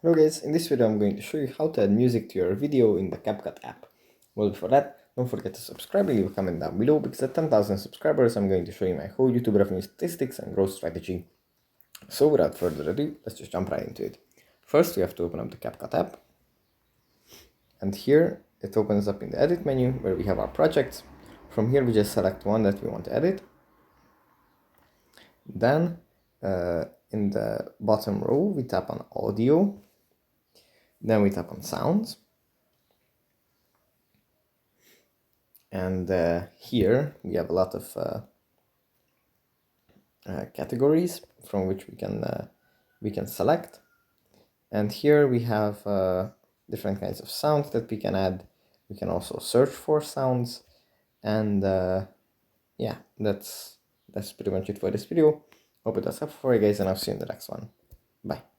Hello guys, in this video I'm going to show you how to add music to your video in the CapCut app. Well, before that, don't forget to subscribe and leave a comment down below, because at 10,000 subscribers I'm going to show you my whole YouTube revenue statistics and growth strategy. So without further ado, let's just jump right into it. First we have to open up the CapCut app, and here it opens up in the edit menu where we have our projects. From here we just select one that we want to edit. Then in the bottom row we tap on audio. Then we tap on sounds, and here we have a lot of categories from which we can select. And here we have different kinds of sounds that we can add. We can also search for sounds, and yeah, that's pretty much it for this video. Hope it was helpful for you guys, and I'll see you in the next one. Bye.